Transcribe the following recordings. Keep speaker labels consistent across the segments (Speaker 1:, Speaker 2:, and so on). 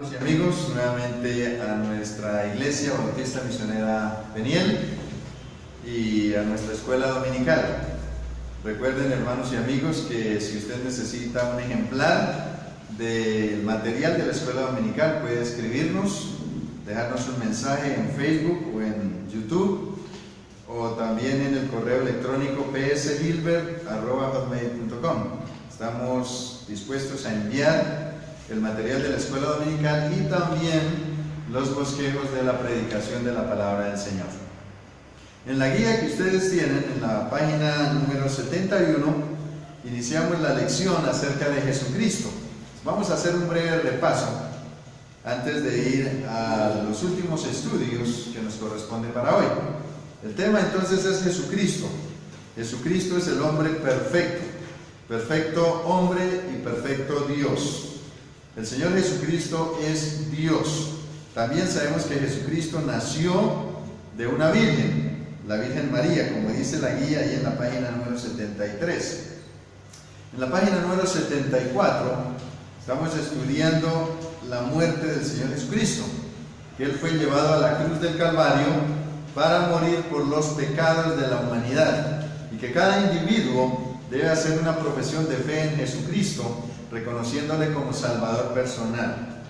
Speaker 1: Y amigos, nuevamente a nuestra Iglesia Bautista Misionera Peniel y a nuestra escuela dominical. Recuerden, hermanos y amigos, que si usted necesita un ejemplar del material de la escuela dominical, puede escribirnos, dejarnos un mensaje en Facebook o en YouTube, o también en el correo electrónico psgilbert@hotmail.com. Estamos dispuestos a enviar el material de la escuela dominical y también los bosquejos de la predicación de la palabra del Señor. En la guía que ustedes tienen, en la página número 71, iniciamos la lección acerca de Jesucristo. Vamos a hacer un breve repaso antes de ir a los últimos estudios que nos corresponde para hoy. El tema entonces es Jesucristo. Jesucristo es el hombre perfecto, perfecto hombre y perfecto Dios. El Señor Jesucristo es Dios. También sabemos que Jesucristo nació de una virgen, la Virgen María, como dice la guía ahí en la página número 73. En la página número 74 estamos estudiando la muerte del Señor Jesucristo, que Él fue llevado a la cruz del Calvario para morir por los pecados de la humanidad, y que cada individuo debe hacer una profesión de fe en Jesucristo, reconociéndole como Salvador personal.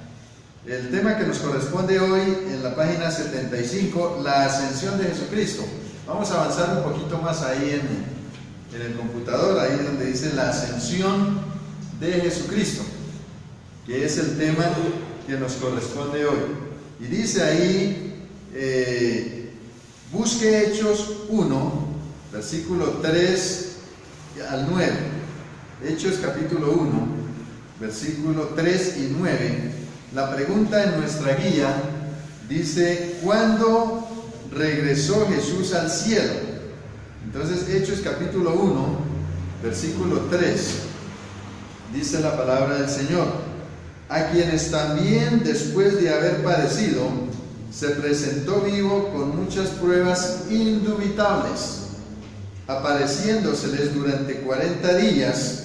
Speaker 1: El tema que nos corresponde hoy en la página 75, la ascensión de Jesucristo. Vamos a avanzar un poquito más ahí en el computador, ahí donde dice la ascensión de Jesucristo, que es el tema que nos corresponde hoy. Y dice ahí, busque Hechos 1, versículo 3 al 9. Hechos capítulo 1, versículo 3 y 9, la pregunta en nuestra guía dice: ¿cuándo regresó Jesús al cielo? Entonces, Hechos capítulo 1, versículo 3, dice la palabra del Señor: a quienes también después de haber padecido, se presentó vivo con muchas pruebas indubitables, apareciéndoseles durante 40 días,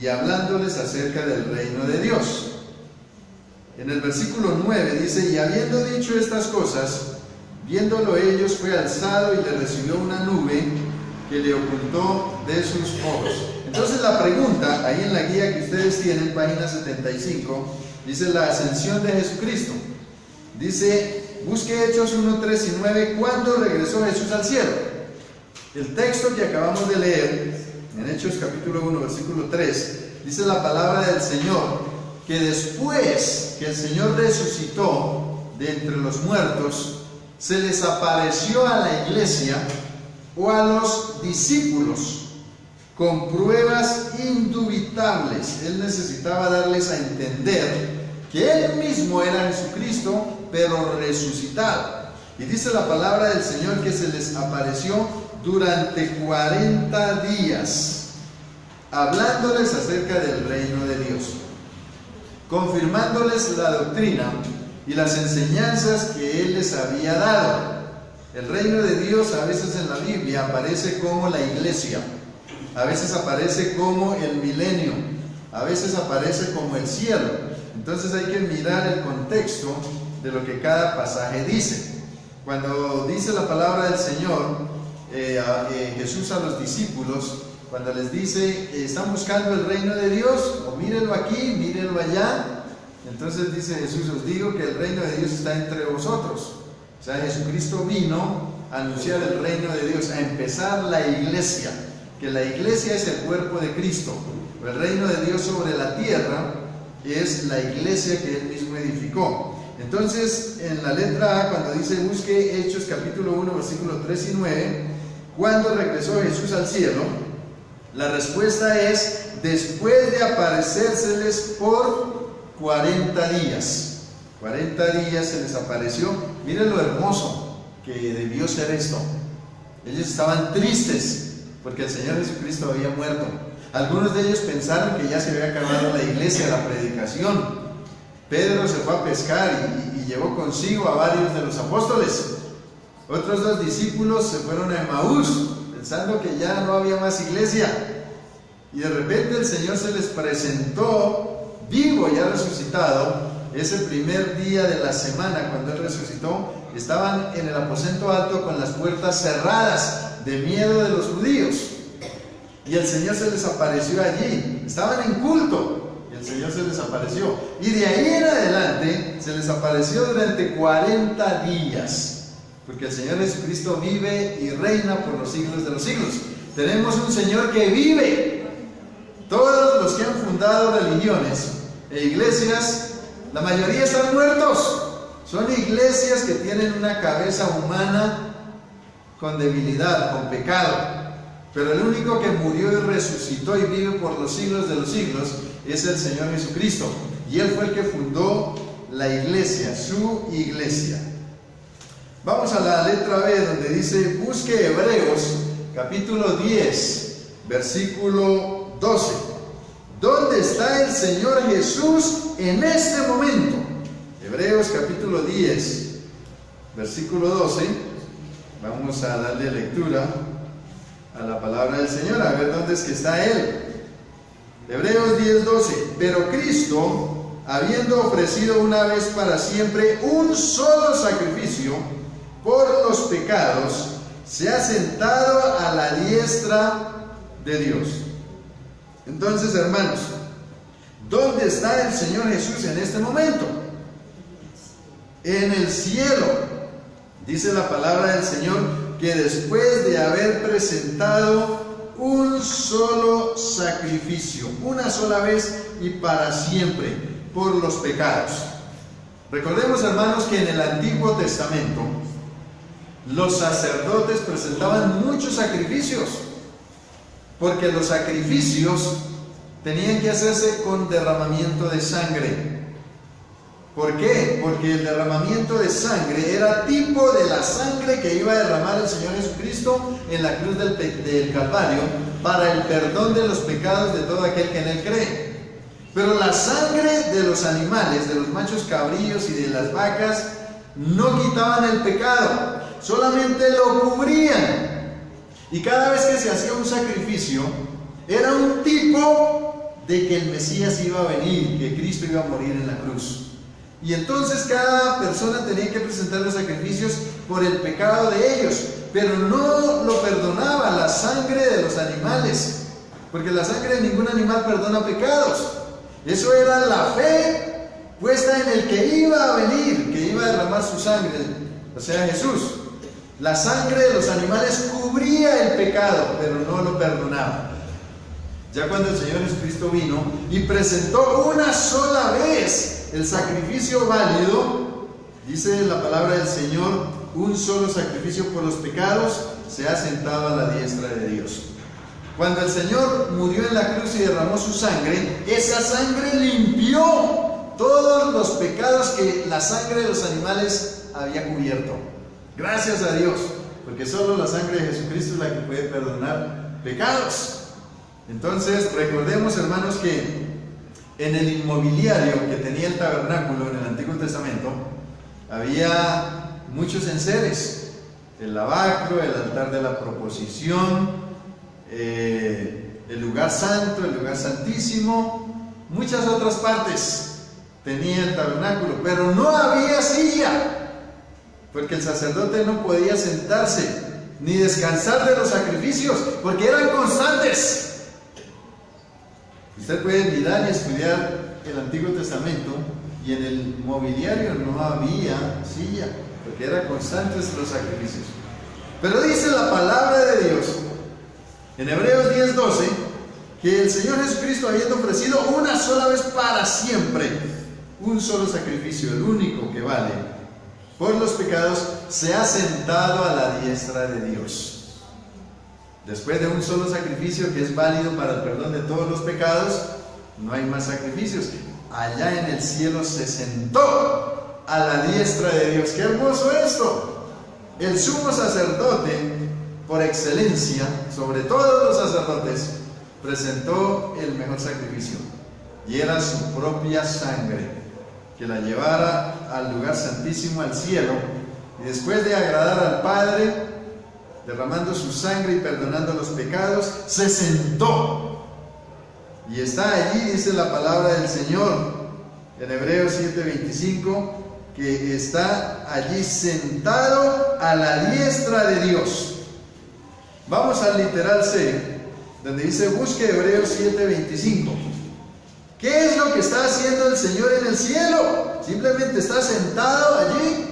Speaker 1: y hablándoles acerca del reino de Dios. En el versículo 9 dice: y habiendo dicho estas cosas, viéndolo ellos, fue alzado y le recibió una nube que le ocultó de sus ojos. Entonces la pregunta, ahí en la guía que ustedes tienen, página 75, dice la ascensión de Jesucristo. Dice, busque Hechos 1, 3 y 9, ¿cuándo regresó Jesús al cielo? El texto que acabamos de leer, en Hechos capítulo 1, versículo 3, dice la palabra del Señor que después que el Señor resucitó de entre los muertos, se les apareció a la iglesia o a los discípulos con pruebas indubitables. Él necesitaba darles a entender que Él mismo era Jesucristo, pero resucitado. Y dice la palabra del Señor que se les apareció durante 40 días, hablándoles acerca del reino de Dios, confirmándoles la doctrina y las enseñanzas que Él les había dado. El reino de Dios a veces en la Biblia aparece como la iglesia, a veces aparece como el milenio, a veces aparece como el cielo. Entonces hay que mirar el contexto de lo que cada pasaje dice. Cuando dice la palabra del Señor, Jesús a los discípulos, cuando les dice, ¿están buscando el reino de Dios? O mírenlo aquí, mírenlo allá. Entonces dice Jesús, os digo que el reino de Dios está entre vosotros. O sea, Jesucristo vino a anunciar el reino de Dios, a empezar la iglesia, que la iglesia es el cuerpo de Cristo. El reino de Dios sobre la tierra es la iglesia que Él mismo edificó. Entonces, en la letra A, cuando dice busque Hechos capítulo 1, versículo 3 y 9, ¿cuándo regresó Jesús al cielo? La respuesta es después de aparecérseles por 40 días. 40 días se les apareció. Miren lo hermoso que debió ser esto. Ellos estaban tristes porque el Señor Jesucristo había muerto. Algunos de ellos pensaron que ya se había acabado la iglesia, la predicación. Pedro se fue a pescar y llevó consigo a varios de los apóstoles. Otros 2 discípulos se fueron a Emaús, pensando que ya no había más iglesia. Y de repente el Señor se les presentó vivo, ya resucitado, ese primer día de la semana, cuando Él resucitó, estaban en el aposento alto con las puertas cerradas de miedo de los judíos. Y el Señor se les apareció allí. Estaban en culto y el Señor se les apareció. Y de ahí en adelante se les apareció durante 40 días. Porque el Señor Jesucristo vive y reina por los siglos de los siglos. Tenemos un Señor que vive. Todos los que han fundado religiones e iglesias, la mayoría están muertos. Son iglesias que tienen una cabeza humana con debilidad, con pecado. Pero el único que murió y resucitó y vive por los siglos de los siglos es el Señor Jesucristo. Y Él fue el que fundó la iglesia, su iglesia. Vamos a la letra B, donde dice: busque Hebreos capítulo 10, versículo 12. ¿Dónde está el Señor Jesús en este momento? Hebreos capítulo 10, versículo 12. Vamos a darle lectura a la palabra del Señor, a ver dónde es que está Él. Hebreos 10, 12. Pero Cristo, habiendo ofrecido una vez para siempre un solo sacrificio por los pecados, se ha sentado a la diestra de Dios. Entonces, hermanos, ¿dónde está el Señor Jesús en este momento? En el cielo. Dice la palabra del Señor que después de haber presentado un solo sacrificio, una sola vez y para siempre, por los pecados. Recordemos, hermanos, que en el Antiguo Testamento los sacerdotes presentaban muchos sacrificios, porque los sacrificios tenían que hacerse con derramamiento de sangre. ¿Por qué? Porque el derramamiento de sangre era tipo de la sangre que iba a derramar el Señor Jesucristo en la cruz del Calvario para el perdón de los pecados de todo aquel que en Él cree. Pero la sangre de los animales, de los machos cabríos y de las vacas, no quitaban el pecado, solamente lo cubrían. Y cada vez que se hacía un sacrificio, era un tipo de que el Mesías iba a venir, que Cristo iba a morir en la cruz. Y entonces cada persona tenía que presentar los sacrificios por el pecado de ellos, pero no lo perdonaba la sangre de los animales, porque la sangre de ningún animal perdona pecados. Eso era la fe puesta en el que iba a venir, que iba a derramar su sangre, o sea, Jesús. La sangre de los animales cubría el pecado, pero no lo perdonaba. Ya cuando el Señor Jesucristo vino y presentó una sola vez el sacrificio válido, dice la palabra del Señor, un solo sacrificio por los pecados, se ha sentado a la diestra de Dios. Cuando el Señor murió en la cruz y derramó su sangre, esa sangre limpió todos los pecados que la sangre de los animales había cubierto. Gracias a Dios, porque solo la sangre de Jesucristo es la que puede perdonar pecados. Entonces, recordemos, hermanos, que en el inmobiliario que tenía el tabernáculo en el Antiguo Testamento, había muchos enseres: el lavacro, el altar de la proposición, el lugar santo, el lugar santísimo, muchas otras partes tenía el tabernáculo, pero no había silla, porque el sacerdote no podía sentarse ni descansar de los sacrificios, porque eran constantes. Usted puede mirar y estudiar el Antiguo Testamento, y en el mobiliario no había silla, porque eran constantes los sacrificios. Pero dice la palabra de Dios en Hebreos 10:12 que el Señor Jesucristo, habiendo ofrecido una sola vez para siempre un solo sacrificio, el único que vale por los pecados, se ha sentado a la diestra de Dios. Después de un solo sacrificio que es válido para el perdón de todos los pecados, no hay más sacrificios. Allá en el cielo se sentó a la diestra de Dios. ¡Qué hermoso esto! El sumo sacerdote, por excelencia, sobre todos los sacerdotes, presentó el mejor sacrificio, y era su propia sangre, que la llevara al lugar santísimo, al cielo, y después de agradar al Padre, derramando su sangre y perdonando los pecados, se sentó. Y está allí, dice la palabra del Señor en Hebreos 7:25, que está allí sentado a la diestra de Dios. Vamos al literal C, donde dice busque Hebreos 7:25. ¿Qué es lo que está haciendo el Señor en el cielo? Simplemente está sentado allí.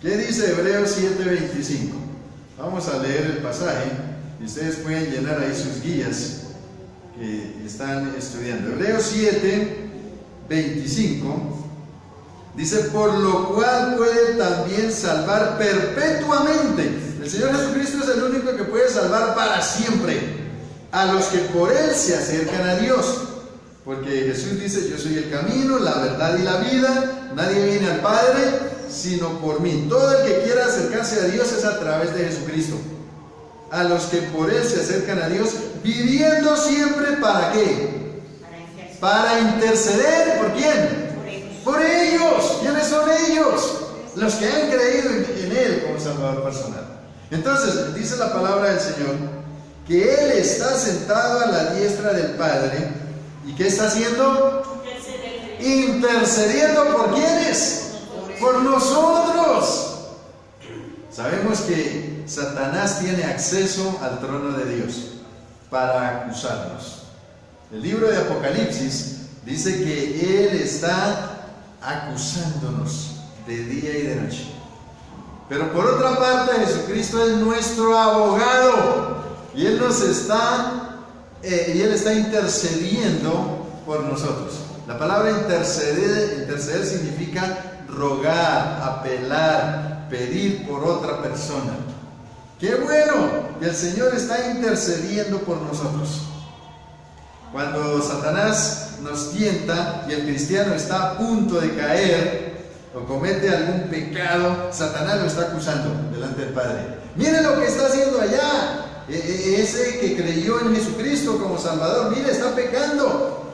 Speaker 1: ¿Qué dice Hebreos 7:25? Vamos a leer el pasaje y ustedes pueden llenar ahí sus guías que están estudiando. Hebreos 7:25 dice: por lo cual puede también salvar perpetuamente. El Señor Jesucristo es el único que puede salvar para siempre a los que por Él se acercan a Dios. Porque Jesús dice: yo soy el camino, la verdad y la vida. Nadie viene al Padre sino por mí. Todo el que quiera acercarse a Dios es a través de Jesucristo. A los que por Él se acercan a Dios, viviendo siempre ¿para qué? Para interceder. ¿Por quién? Por ellos. ¿Quiénes son ellos? Los que han creído en Él como Salvador personal. Entonces, dice la palabra del Señor que Él está sentado a la diestra del Padre. ¿Y qué está haciendo? Intercediendo. ¿Por quiénes? Por nosotros. Sabemos que Satanás tiene acceso al trono de Dios para acusarnos. El libro de Apocalipsis dice que Él está acusándonos de día y de noche. Pero por otra parte, Jesucristo es nuestro abogado y Él está intercediendo por nosotros. La palabra interceder significa rogar, apelar, pedir por otra persona. ¡Qué bueno! Que el Señor está intercediendo por nosotros. Cuando Satanás nos tienta y el cristiano está a punto de caer o comete algún pecado, Satanás lo está acusando delante del Padre. Mire lo que está haciendo allá. Ese que creyó en Jesucristo como Salvador, mire, está pecando.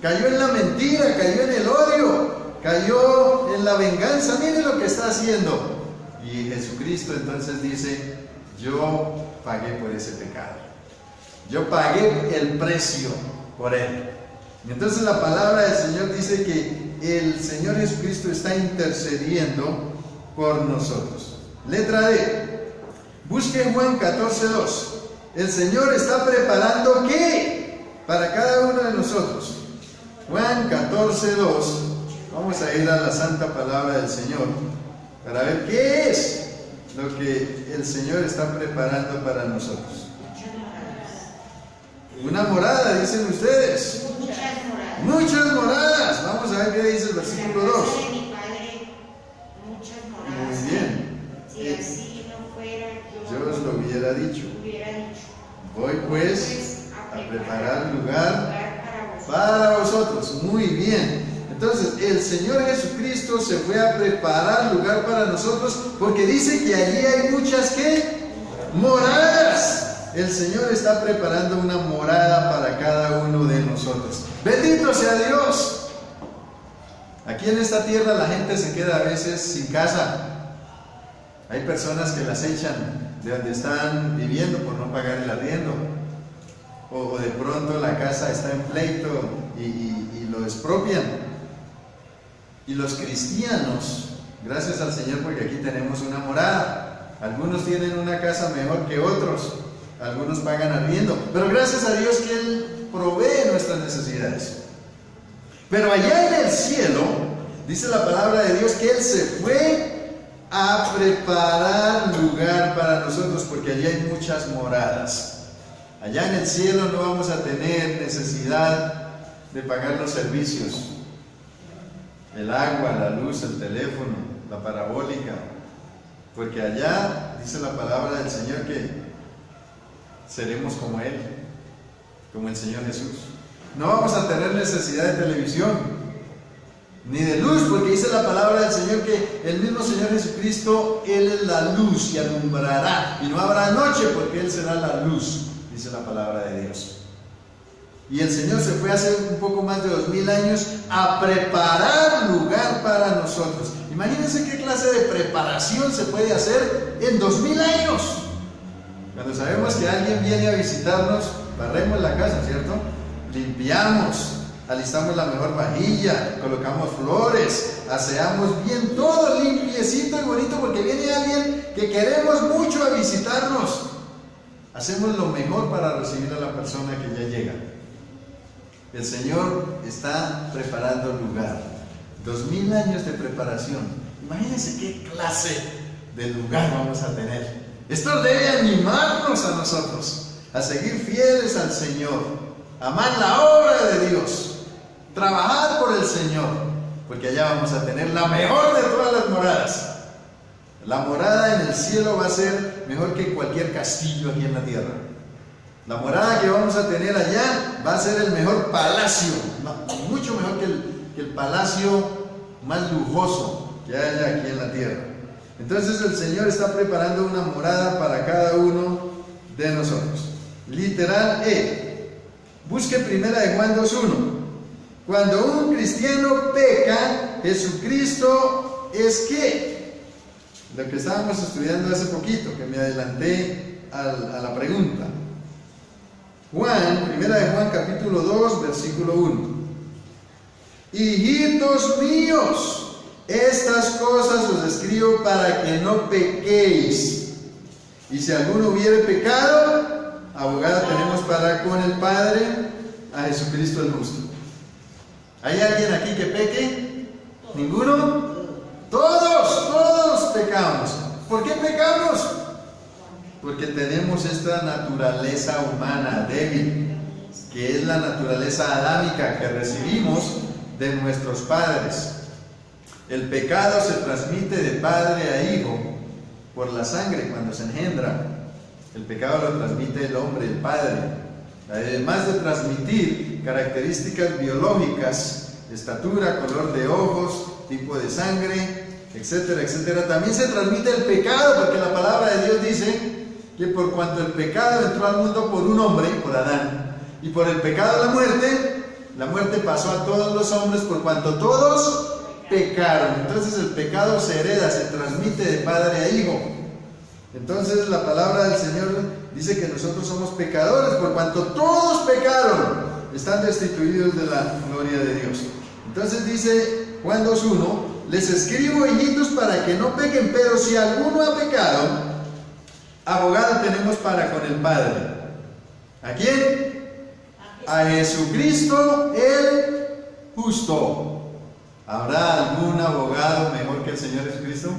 Speaker 1: Cayó en la mentira, cayó en el odio, cayó en la venganza. Mire lo que está haciendo. Y Jesucristo entonces dice: yo pagué por ese pecado. Yo pagué el precio por él. Y entonces la palabra del Señor dice que el Señor Jesucristo está intercediendo por nosotros. Letra D. Busquen Juan 14:2. El Señor está preparando ¿qué? Para cada uno de nosotros. Juan 14:2. Vamos a ir a la santa palabra del Señor para ver qué es lo que el Señor está preparando para nosotros. Una morada, dicen ustedes. Muchas moradas. Vamos a ver qué dice el versículo 2. Muy bien.
Speaker 2: Si así no fuera,
Speaker 1: yo os lo hubiera dicho. Voy pues a preparar lugar para vosotros. Muy bien. Entonces el Señor Jesucristo se fue a preparar lugar para nosotros, porque dice que allí hay muchas ¿qué? Moradas. El Señor está preparando una morada para cada uno de nosotros. Bendito sea Dios. Aquí en esta tierra la gente se queda a veces sin casa. Hay personas que las echan de donde están viviendo por no pagar el arriendo. O de pronto la casa está en pleito y lo expropian. Y los cristianos, gracias al Señor porque aquí tenemos una morada. Algunos tienen una casa mejor que otros. Algunos pagan arriendo, pero gracias a Dios que Él provee nuestras necesidades. Pero allá en el cielo, dice la palabra de Dios que Él se fue a preparar lugar para nosotros, porque allá hay muchas moradas. Allá en el cielo no vamos a tener necesidad de pagar los servicios, el agua, la luz, el teléfono, la parabólica, porque allá dice la palabra del Señor que seremos como Él, como el Señor Jesús. No vamos a tener necesidad de televisión, ni de luz, porque dice la palabra del Señor que el mismo Señor Jesucristo, Él es la luz y alumbrará, y no habrá noche porque Él será la luz, dice la palabra de Dios. Y el Señor se fue hace un poco más de 2000 años a preparar lugar para nosotros. Imagínense qué clase de preparación se puede hacer en 2000 años. Cuando sabemos que alguien viene a visitarnos, barremos la casa, ¿cierto? Limpiamos, alistamos la mejor vajilla, colocamos flores, aseamos bien todo limpiecito y bonito porque viene alguien que queremos mucho a visitarnos. Hacemos lo mejor para recibir a la persona que ya llega. El Señor está preparando el lugar. 2000 años de preparación. Imagínense qué clase de lugar vamos a tener. Esto debe animarnos a nosotros a seguir fieles al Señor, amar la obra de Dios, trabajar por el Señor, porque allá vamos a tener la mejor de todas las moradas. La morada en el cielo va a ser mejor que cualquier castillo aquí en la tierra. La morada que vamos a tener allá va a ser el mejor palacio, mucho mejor que el palacio más lujoso que haya aquí en la tierra. Entonces el Señor está preparando una morada para cada uno de nosotros. Literal busque primera de Juan 2:1. Cuando un cristiano peca, Jesucristo es ¿qué? Lo que estábamos estudiando hace poquito, que me adelanté a la pregunta. Primera de Juan capítulo 2, versículo 1. Hijitos míos, estas cosas os escribo para que no pequéis. Y si alguno hubiere pecado, abogado tenemos para con el Padre, a Jesucristo el justo. ¿Hay alguien aquí que peque? ¿Ninguno? Todos pecamos. ¿Por qué pecamos? Porque tenemos esta naturaleza humana débil, que es la naturaleza adámica que recibimos de nuestros padres. El pecado se transmite de padre a hijo por la sangre cuando se engendra. El pecado lo transmite el hombre, el padre. Además de transmitir características biológicas, estatura, color de ojos, tipo de sangre, etcétera, etcétera, también se transmite el pecado, porque la palabra de Dios dice que por cuanto el pecado entró al mundo por un hombre, por Adán, y por el pecado la muerte pasó a todos los hombres por cuanto todos pecaron. Entonces el pecado se hereda, se transmite de padre a hijo. Entonces la palabra del Señor dice que nosotros somos pecadores por cuanto todos pecaron, están destituidos de la gloria de Dios. Entonces dice Juan 2:1, les escribo, hijitos, para que no pequen, pero si alguno ha pecado, abogado tenemos para con el Padre. ¿A quién? A Jesucristo el justo. ¿Habrá algún abogado mejor que el Señor Jesucristo?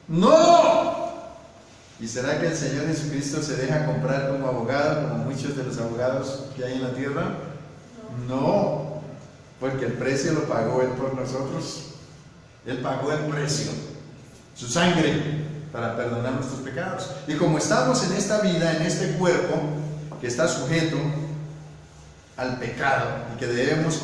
Speaker 1: ¡No! ¿Y será que el Señor Jesucristo se deja comprar como abogado, como muchos de los abogados que hay en la tierra? No, porque el precio lo pagó Él por nosotros. Él pagó el precio, su sangre, para perdonar nuestros pecados. Y como estamos en esta vida, en este cuerpo que está sujeto al pecado y que debemos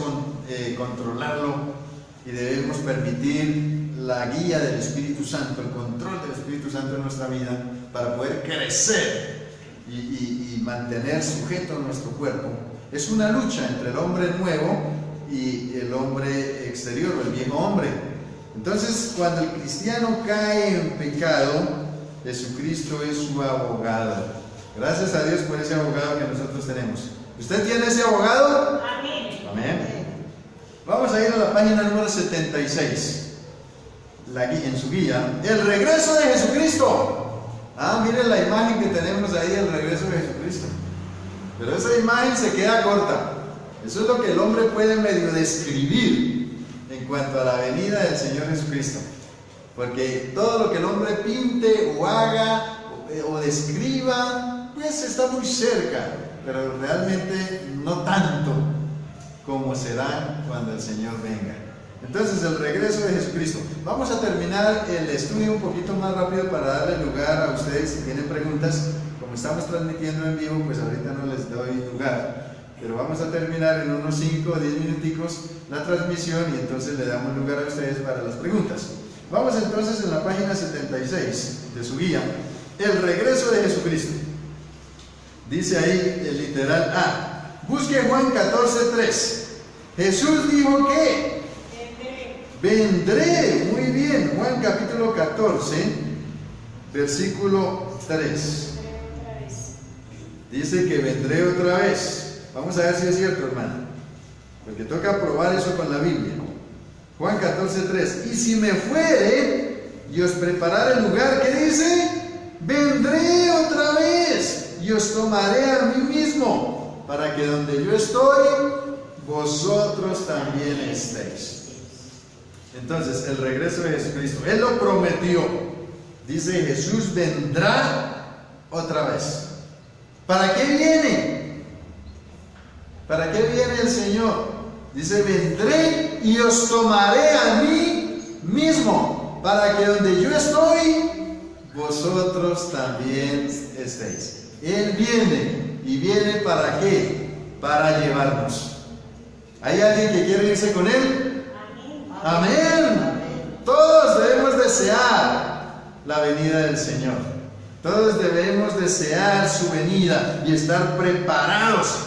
Speaker 1: controlarlo y debemos permitir la guía del Espíritu Santo, el control del Espíritu Santo en nuestra vida para poder crecer y mantener sujeto nuestro cuerpo. Es una lucha entre el hombre nuevo y el hombre exterior, el viejo hombre. Entonces, cuando el cristiano cae en pecado, Jesucristo es su abogado. Gracias a Dios por ese abogado que nosotros tenemos. ¿Usted tiene ese abogado?
Speaker 2: Amén.
Speaker 1: Amén. Vamos a ir a la página número 76, en su guía, el regreso de Jesucristo. Miren la imagen que tenemos ahí del regreso de Jesucristo. Pero esa imagen se queda corta. Eso es lo que el hombre puede medio describir en cuanto a la venida del Señor Jesucristo. Porque todo lo que el hombre pinte o haga o describa, pues está muy cerca, pero realmente no tanto como será cuando el Señor venga. Entonces, el regreso de Jesucristo. Vamos a terminar el estudio un poquito más rápido para darle lugar a ustedes si tienen preguntas. Como estamos transmitiendo en vivo, pues ahorita no les doy lugar. Pero vamos a terminar en unos 5 o 10 minuticos la transmisión y entonces le damos lugar a ustedes para las preguntas. Vamos entonces en la página 76 de su guía, el regreso de Jesucristo. Dice ahí el literal A. Busque Juan 14:3. Jesús dijo que vendré. Muy bien. Juan capítulo 14, versículo 3. Dice que vendré otra vez. Vamos a ver si es cierto, hermano. porque toca probar eso con la Biblia. Juan 14:3, y si me fuere y os preparare lugar, ¿qué dice? Vendré otra vez y os tomaré a mí mismo, para que donde yo estoy, vosotros también estéis. Entonces, el regreso de Jesucristo, Él lo prometió. Dice, Jesús vendrá otra vez. ¿Para qué viene? ¿Para qué viene el Señor? Dice, vendré y os tomaré a mí mismo, para que donde yo estoy, vosotros también estéis. Él viene, ¿y viene para qué? Para llevarnos. ¿Hay alguien que quiere irse con Él? Amén. Todos debemos desear la venida del Señor. Todos debemos desear su venida y estar preparados,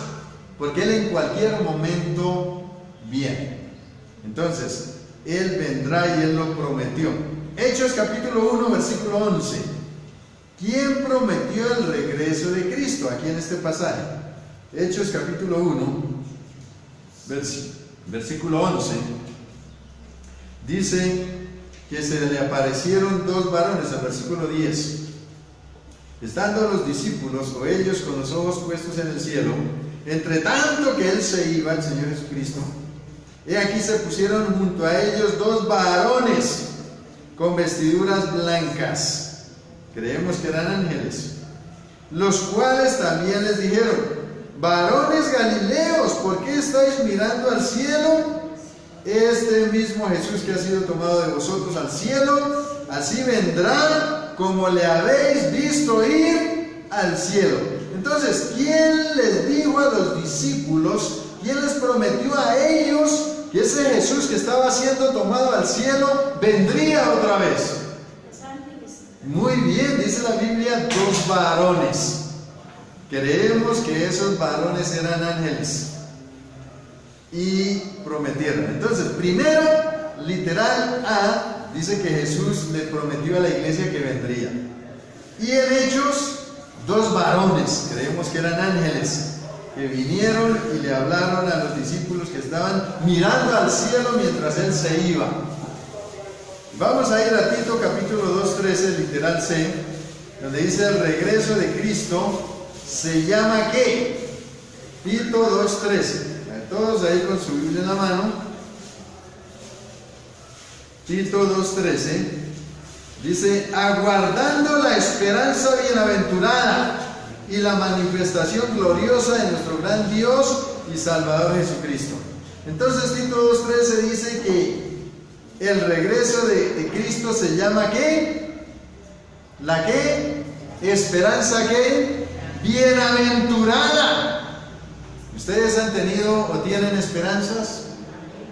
Speaker 1: porque Él en cualquier momento viene. Entonces, Él vendrá y Él lo prometió. Hechos capítulo 1, versículo 11. ¿Quién prometió el regreso de Cristo? Aquí en este pasaje. Hechos capítulo 1, versículo 11. Dice que se le aparecieron dos varones, al versículo 10. Estando los discípulos o ellos con los ojos puestos en el cielo, entre tanto que Él se iba, el Señor Jesucristo, he aquí se pusieron junto a ellos dos varones con vestiduras blancas, creemos que eran ángeles, los cuales también les dijeron, varones Galileos, ¿por qué estáis mirando al cielo? Este mismo Jesús que ha sido tomado de vosotros al cielo, así vendrá como le habéis visto ir al cielo. Entonces, ¿quién les dijo a los discípulos? ¿Quién les prometió a ellos que ese Jesús que estaba siendo tomado al cielo vendría otra vez? Muy bien, dice la Biblia, dos varones. Creemos que esos varones eran ángeles y prometieron. Entonces, primero, literal A, dice que Jesús le prometió a la iglesia que vendría. Y en Hechos, dos varones, creemos que eran ángeles, que vinieron y le hablaron a los discípulos que estaban mirando al cielo mientras Él se iba. Vamos a ir a Tito capítulo 2:13, literal C, donde dice el regreso de Cristo se llama ¿qué? Tito 2:13. Todos ahí con su Biblia en la mano. Tito 2:13 dice, aguardando la esperanza bienaventurada y la manifestación gloriosa de nuestro gran Dios y Salvador Jesucristo. Entonces Tito 2:13 dice que el regreso de Cristo se llama ¿qué? ¿La qué? Esperanza ¿qué? Bienaventurada. ¿Ustedes han tenido o tienen esperanzas?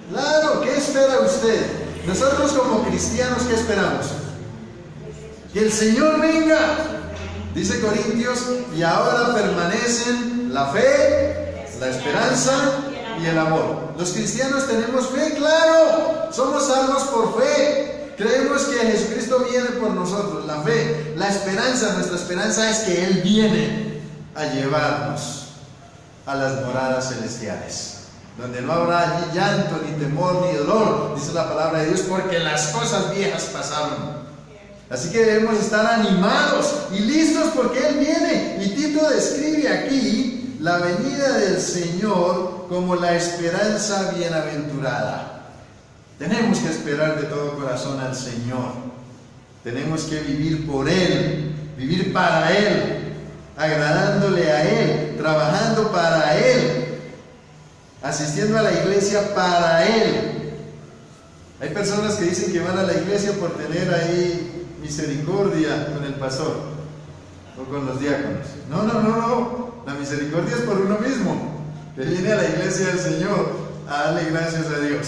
Speaker 1: Claro, ¿qué espera usted? Nosotros como cristianos, ¿qué esperamos? Que el Señor venga. Dice Corintios, y ahora permanecen la fe, la esperanza y el amor. Los cristianos tenemos fe, claro, somos salvos por fe. Creemos que Jesucristo viene por nosotros, la fe, la esperanza, nuestra esperanza es que Él viene a llevarnos a las moradas celestiales, donde no habrá allí llanto, ni temor, ni dolor, dice la palabra de Dios, porque las cosas viejas pasaron. Así que debemos estar animados y listos porque Él viene. Y Tito describe aquí la venida del Señor como la esperanza bienaventurada. Tenemos que esperar de todo corazón al Señor. Tenemos que vivir por Él, vivir para Él, agradándole a Él, trabajando para Él, asistiendo a la iglesia para Él. Hay personas que dicen que van a la iglesia por tener ahí misericordia con el pastor o con los diáconos. No. La misericordia es por uno mismo, que viene a la iglesia del Señor a darle gracias a Dios.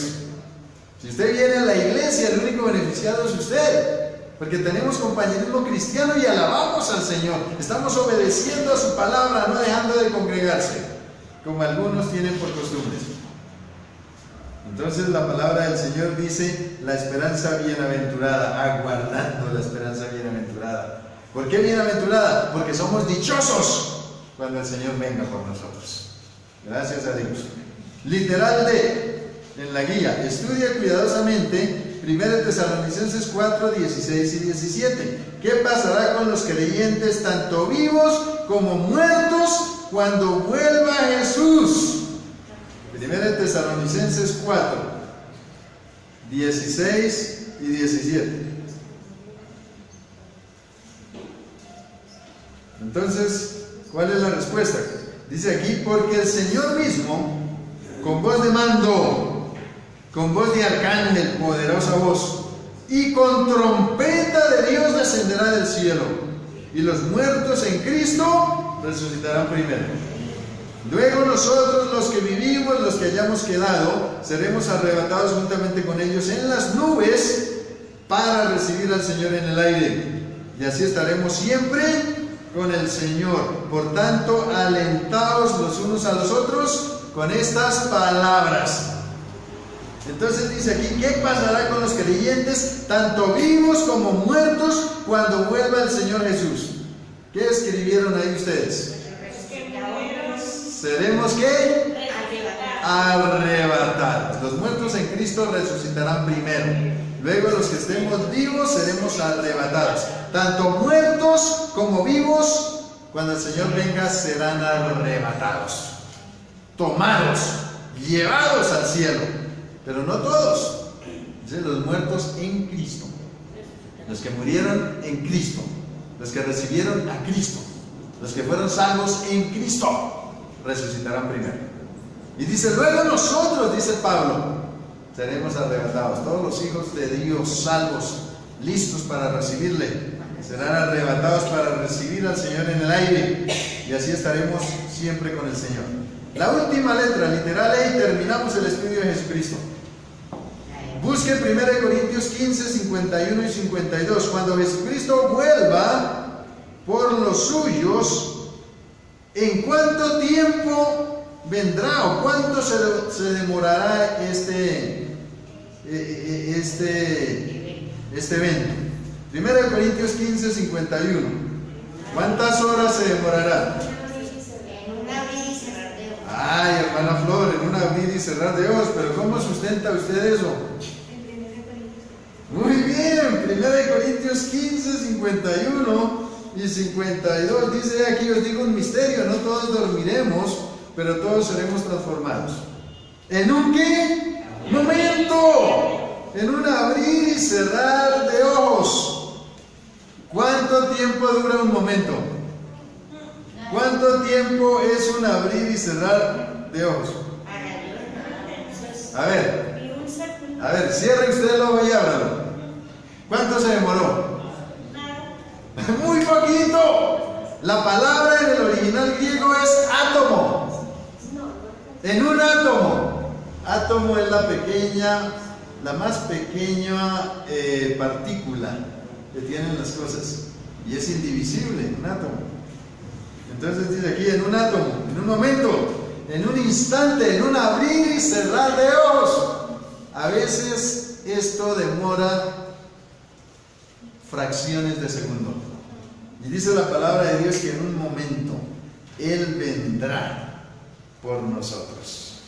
Speaker 1: Si usted viene a la iglesia, el único beneficiado es usted, porque tenemos compañerismo cristiano y alabamos al Señor. Estamos obedeciendo a su palabra, no dejando de congregarse, como algunos tienen por costumbre. Entonces la palabra del Señor dice la esperanza bienaventurada, aguardando la esperanza bienaventurada. ¿Por qué bienaventurada? Porque somos dichosos cuando el Señor venga por nosotros. Gracias a Dios. Literal de, en la guía, estudia cuidadosamente 1 Tesalonicenses 4, 16 y 17. ¿Qué pasará con los creyentes, tanto vivos como muertos, cuando vuelva Jesús? 1 Tesalonicenses 4, 16 y 17. Entonces, ¿cuál es la respuesta? Dice aquí, porque el Señor mismo, con voz de mando, con voz de arcángel, poderosa voz, y con trompeta de Dios descenderá del cielo, y los muertos en Cristo resucitarán primero. Luego nosotros, los que vivimos, los que hayamos quedado, seremos arrebatados juntamente con ellos en las nubes para recibir al Señor en el aire, y así estaremos siempre con el Señor. Por tanto, alentaos los unos a los otros con estas palabras. Entonces dice aquí, ¿qué pasará con los creyentes, tanto vivos como muertos, cuando vuelva el Señor Jesús? ¿Qué escribieron ahí ustedes? ¿Seremos qué? Arrebatados. Los muertos en Cristo resucitarán primero. Luego los que estemos vivos seremos arrebatados. Tanto muertos como vivos, cuando el Señor venga, serán arrebatados, tomados, llevados al cielo. Pero no todos. Dice, los muertos en Cristo, los que murieron en Cristo, los que recibieron a Cristo, los que fueron salvos en Cristo, resucitarán primero. Y dice, luego nosotros, dice Pablo, seremos arrebatados. Todos los hijos de Dios salvos, listos para recibirle, serán arrebatados para recibir al Señor en el aire, y así estaremos siempre con el Señor. La última letra, literal, y terminamos el estudio de Jesucristo. Busque 1 Corintios 15, 51 y 52. Cuando Jesucristo vuelva por los suyos, ¿en cuánto tiempo vendrá o cuánto se demorará este evento? 1 Corintios 15, 51. ¿Cuántas horas se demorará?
Speaker 2: En un abrir y cerrar de ojos.
Speaker 1: Ay, hermana Flor, en un abrir y cerrar de ojos. Pero ¿cómo sustenta usted eso? Muy bien, 1 Corintios 15, 51 y 52. Dice aquí, os digo un misterio, no todos dormiremos, pero todos seremos transformados. ¿En un qué? Momento. En un abrir y cerrar de ojos. ¿Cuánto tiempo dura un momento? ¿Cuánto tiempo es un abrir y cerrar de ojos? A ver, cierre usted el ojo y ábralo. ¿Cuánto se demoró? Muy poquito. La palabra en el original griego es átomo. En un átomo. Átomo es la más pequeña partícula que tienen las cosas, y es indivisible, un átomo. Entonces dice aquí, en un átomo, en un momento, en un instante, en un abrir y cerrar de ojos. A veces esto demora fracciones de segundo, y dice la palabra de Dios que en un momento Él vendrá por nosotros.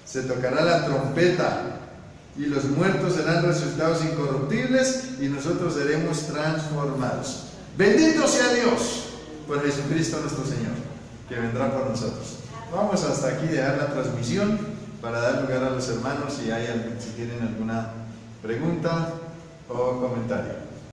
Speaker 1: Se tocará la trompeta, y los muertos serán resucitados incorruptibles, y nosotros seremos transformados. Bendito sea Dios por Jesucristo nuestro Señor, que vendrá por nosotros. Vamos hasta aquí dejar la transmisión para dar lugar a los hermanos si tienen alguna pregunta o comentario.